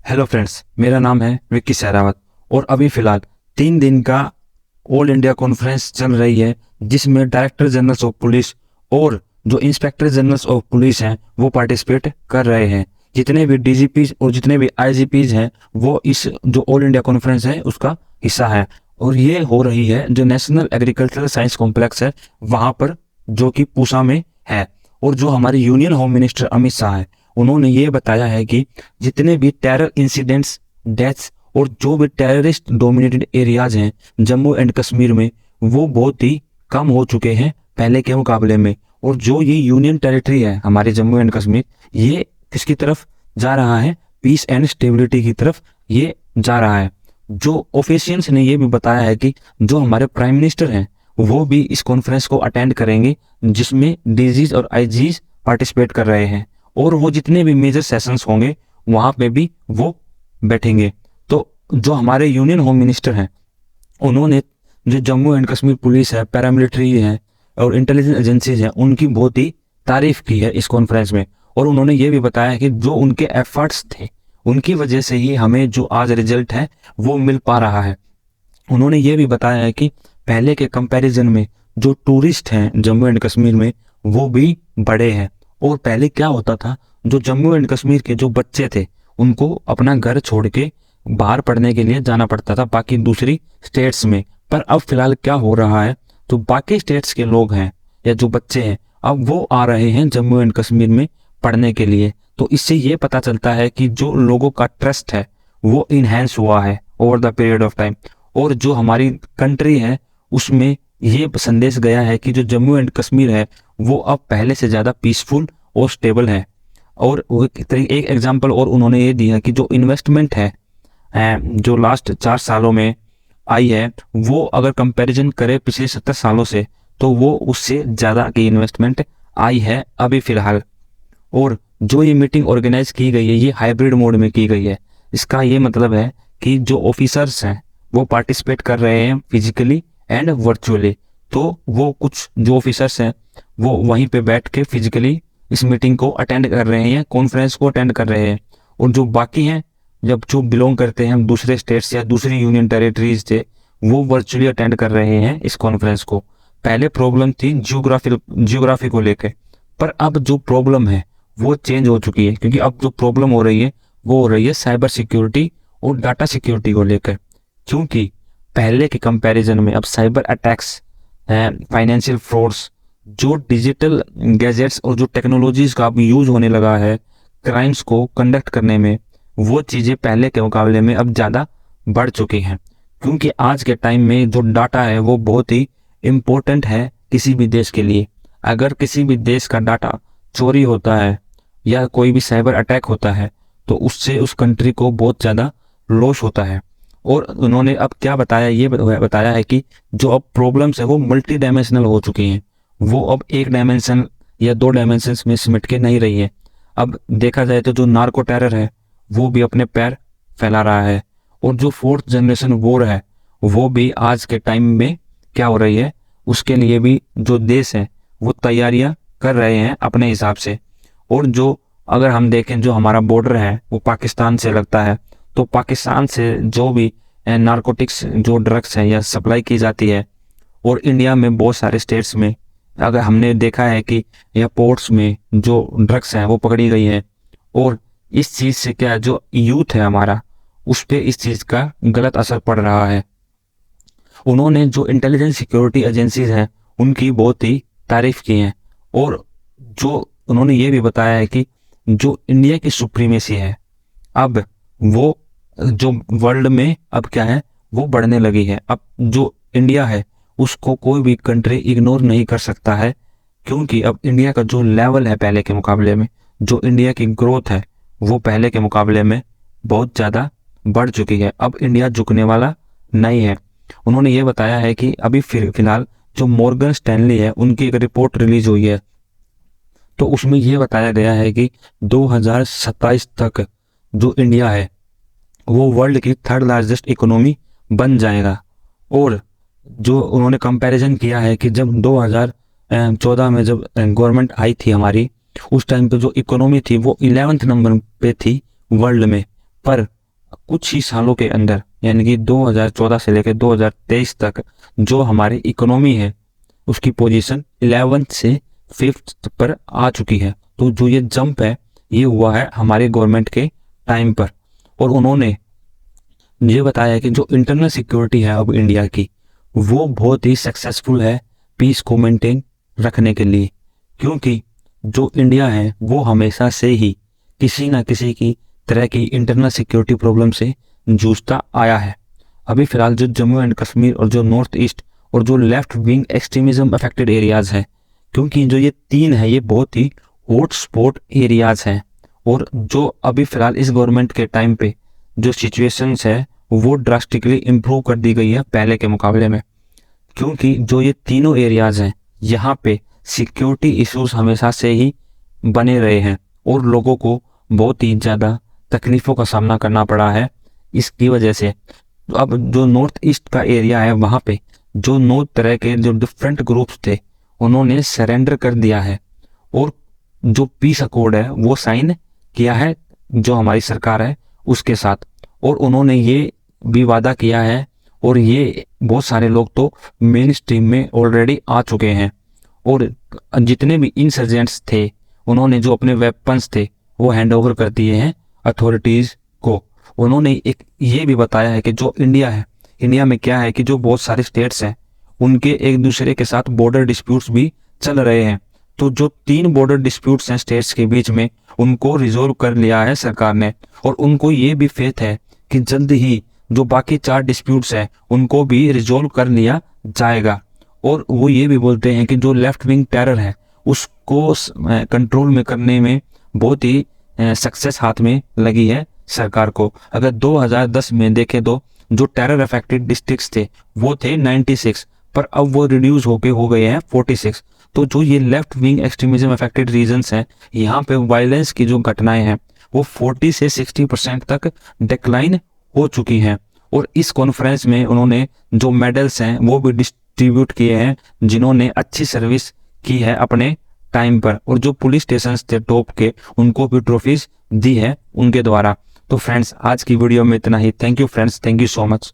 Hello friends, मेरा नाम है विक्की सहरावत और अभी फ़िलहाल 3 दिन का ऑल इंडिया कॉन्फ्रेंस चल रही है जिसमें डायरेक्टर जनरल्स ऑफ पुलिस और जो इंस्पेक्टर जनरल्स ऑफ पुलिस हैं वो पार्टिसिपेट कर रहे हैं। जितने भी डीजीपीज और जितने भी आईजीपीज हैं वो इस जो ऑल इंडिया कॉन्फ्रेंस है उसका हिस्सा है और ये हो रही है जो नेशनल एग्रीकल्चरल साइंस कॉम्प्लेक्स है वहाँ पर, जो कि पूसा में है। और जो हमारे union home minister Amit Shah है उन्होंने ये बताया है कि जितने भी टेरर इंसिडेंट्स, डेथ्स और जो भी टेररिस्ट डोमिनेटेड एरियाज हैं जम्मू एंड कश्मीर में वो बहुत ही कम हो चुके हैं पहले के मुकाबले में। और जो ये यूनियन टेरिटरी है हमारे जम्मू एंड कश्मीर, ये किसकी तरफ जा रहा है? पीस एंड स्टेबिलिटी की तरफ ये जा रहा है। जो ऑफिशियल्स ने ये भी बताया है कि जो हमारे प्राइम मिनिस्टर हैं वो भी इस कॉन्फ्रेंस को अटेंड करेंगे जिसमें डीजीज और आईजीज पार्टिसिपेट कर रहे हैं और वो जितने भी मेजर सेशंस होंगे वहाँ पे भी वो बैठेंगे। तो जो हमारे यूनियन होम मिनिस्टर हैं उन्होंने जो जम्मू एंड कश्मीर पुलिस है, पैरामिलिट्री है और इंटेलिजेंस एजेंसीज हैं उनकी बहुत ही तारीफ की है इस कॉन्फ्रेंस में। और उन्होंने ये भी बताया कि जो उनके एफर्ट्स थे उनकी वजह से ही हमें जो आज रिजल्ट है वो मिल पा रहा है। उन्होंने ये भी बताया है कि पहले के कंपैरिजन में जो टूरिस्ट हैं जम्मू एंड कश्मीर में वो भी बढ़े हैं। और पहले क्या होता था, जो जम्मू एंड कश्मीर के जो बच्चे थे उनको अपना घर छोड़ के बाहर पढ़ने के लिए जाना पड़ता था बाकी दूसरी स्टेट्स में। पर अब फिलहाल क्या हो रहा है, जो बाकी स्टेट्स के लोग हैं या जो बच्चे हैं अब वो आ रहे हैं जम्मू एंड कश्मीर में पढ़ने के लिए। तो इससे ये पता चलता है कि जो लोगों का ट्रस्ट है वो इनहेंस हुआ है over the period of time. और जो हमारी कंट्री है उसमें ये संदेश गया है कि जो जम्मू एंड कश्मीर है वो अब पहले से ज़्यादा पीसफुल और स्टेबल है। और एक एग्जांपल और उन्होंने ये दिया कि जो इन्वेस्टमेंट है जो लास्ट 4 सालों में आई है वो अगर कंपैरिजन करें पिछले 70 सालों से तो वो उससे ज़्यादा की इन्वेस्टमेंट आई है अभी फ़िलहाल। और जो ये मीटिंग ऑर्गेनाइज की गई है ये हाइब्रिड मोड में की गई है। इसका ये मतलब है कि जो ऑफिसर्स हैं वो पार्टिसिपेट कर रहे हैं फिजिकली एंड वर्चुअली। तो वो कुछ जो ऑफिसर्स हैं वो वहीं पे बैठ के फिजिकली इस मीटिंग को अटेंड कर रहे हैं, कॉन्फ्रेंस को अटेंड कर रहे हैं। और जो बाकी हैं जब जो बिलोंग करते हैं दूसरे स्टेट्स या दूसरी यूनियन टेरिटरीज से वो वर्चुअली अटेंड कर रहे हैं इस कॉन्फ्रेंस को। पहले प्रॉब्लम थी जियोग्राफी को लेकर, पर अब जो प्रॉब्लम है वो चेंज हो चुकी है क्योंकि अब जो प्रॉब्लम हो रही है वो हो रही है साइबर सिक्योरिटी और डाटा सिक्योरिटी को लेकर। क्योंकि पहले के कंपैरिजन में अब साइबर अटैक्स, फाइनेंशियल फ्रॉड्स, जो डिजिटल गैजेट्स और जो टेक्नोलॉजीज का अब यूज होने लगा है क्राइम्स को कंडक्ट करने में, वो चीज़ें पहले के मुकाबले में अब ज़्यादा बढ़ चुकी हैं। क्योंकि आज के टाइम में जो डाटा है वो बहुत ही इम्पोर्टेंट है किसी भी देश के लिए। अगर किसी भी देश का डाटा चोरी होता है या कोई भी साइबर अटैक होता है तो उससे उस कंट्री को बहुत ज़्यादा लॉस होता है। और उन्होंने अब क्या बताया, ये बताया है कि जो अब प्रॉब्लम्स है वो मल्टी डायमेंशनल हो चुकी हैं। वो अब एक डायमेंशन या 2 डायमेंशंस में सिमट के नहीं रही है। अब देखा जाए तो जो नार्को टेरर है वो भी अपने पैर फैला रहा है। और जो 4th जनरेशन वॉर है वो भी आज के टाइम में क्या हो रही है उसके लिए भी जो देश है वो तैयारियां कर रहे हैं अपने हिसाब से। और जो अगर हम देखें जो हमारा बॉर्डर है वो पाकिस्तान से लगता है, तो पाकिस्तान से जो भी नारकोटिक्स जो ड्रग्स है या सप्लाई की जाती है और इंडिया में बहुत सारे स्टेट्स में अगर हमने देखा है कि या पोर्ट्स में जो ड्रग्स हैं वो पकड़ी गई है। और इस चीज़ से क्या जो यूथ है हमारा उस पर इस चीज़ का गलत असर पड़ रहा है। उन्होंने जो इंटेलिजेंस सिक्योरिटी एजेंसीज हैं उनकी बहुत ही तारीफ की है। और जो उन्होंने ये भी बताया है कि जो इंडिया की सुप्रीमेसी है अब वो जो वर्ल्ड में अब क्या है वो बढ़ने लगी है। अब जो इंडिया है उसको कोई भी कंट्री इग्नोर नहीं कर सकता है क्योंकि अब इंडिया का जो लेवल है पहले के मुकाबले में, जो इंडिया की ग्रोथ है वो पहले के मुकाबले में बहुत ज़्यादा बढ़ चुकी है। अब इंडिया झुकने वाला नहीं है। उन्होंने ये बताया है कि अभी फिलहाल जो मॉर्गन स्टैनली है उनकी एक रिपोर्ट रिलीज हुई है तो उसमें ये बताया गया है कि 2027 तक जो इंडिया है वो वर्ल्ड की 3rd लार्जेस्ट इकोनॉमी बन जाएगा। और जो उन्होंने कंपैरिजन किया है कि जब 2014 में जब गवर्नमेंट आई थी हमारी उस टाइम पे जो इकोनॉमी थी वो 11th नंबर पे थी वर्ल्ड में, पर कुछ ही सालों के अंदर यानी कि 2014 से लेकर 2023 तक जो हमारी इकोनॉमी है उसकी पोजीशन 11th से 5th पर आ चुकी है। तो जो ये जंप है ये हुआ है हमारे गवर्नमेंट के टाइम पर। और उन्होंने ये बताया कि जो इंटरनल सिक्योरिटी है अब इंडिया की वो बहुत ही सक्सेसफुल है पीस को मेंटेन रखने के लिए, क्योंकि जो इंडिया है वो हमेशा से ही किसी ना किसी की तरह की इंटरनल सिक्योरिटी प्रॉब्लम से जूझता आया है। अभी फिलहाल जो जम्मू एंड कश्मीर और जो नॉर्थ ईस्ट और जो left wing extremism affected areas हैं, क्योंकि जो ये तीन है ये बहुत ही हॉट स्पॉट एरियाज हैं। और जो अभी फिलहाल इस गवर्नमेंट के टाइम पे जो सिचुएशंस है वो ड्रास्टिकली इम्प्रूव कर दी गई है पहले के मुकाबले में, क्योंकि जो ये तीनों एरियाज हैं यहाँ पे सिक्योरिटी इश्यूज हमेशा से ही बने रहे हैं और लोगों को बहुत ही ज़्यादा तकलीफ़ों का सामना करना पड़ा है इसकी वजह से। अब जो नॉर्थ ईस्ट का एरिया है वहाँ पे जो 9 तरह के जो डिफरेंट ग्रुप्स थे उन्होंने सरेंडर कर दिया है और जो पीस अकॉर्ड है वो साइन किया है जो हमारी सरकार है उसके साथ। और उन्होंने ये भी वादा किया है और ये बहुत सारे लोग तो मेन स्ट्रीम में ऑलरेडी आ चुके हैं। और जितने भी इंसर्जेंट्स थे उन्होंने जो अपने वेपन्स थे वो हैंड ओवर कर दिए हैं अथॉरिटीज़ को। उन्होंने एक ये भी बताया है कि जो इंडिया है, इंडिया में क्या है कि जो बहुत सारे स्टेट्स हैं उनके एक दूसरे के साथ बॉर्डर डिस्प्यूट्स भी चल रहे हैं। तो जो 3 बॉर्डर डिस्प्यूट्स हैं स्टेट्स के बीच में उनको रिजोल्व कर लिया है सरकार ने। और उनको ये भी फेथ है कि जल्द ही जो बाकी 4 डिस्प्यूट्स हैं उनको भी रिजोल्व कर लिया जाएगा। और वो ये भी बोलते हैं कि जो लेफ्ट विंग टेरर है उसको कंट्रोल में करने में बहुत ही सक्सेस हाथ में लगी है सरकार को। अगर 2010 में देखें तो जो टेरर अफेक्टेड डिस्ट्रिक्ट्स थे वो थे 96, पर अब वो रिड्यूस होके हो गए हैं 46। तो जो ये left wing extremism affected regions हैं यहाँ पे वायलेंस की जो घटनाएं हैं वो 40 से 60% तक डिक्लाइन हो चुकी हैं। और इस कॉन्फ्रेंस में उन्होंने जो मेडल्स हैं वो भी डिस्ट्रीब्यूट किए हैं जिन्होंने अच्छी सर्विस की है अपने टाइम पर। और जो पुलिस स्टेशंस थे टॉप के उनको भी ट्रॉफीज दी है उनके द्वारा। तो फ्रेंड्स आज की वीडियो में इतना ही। Thank you friends, thank you so much.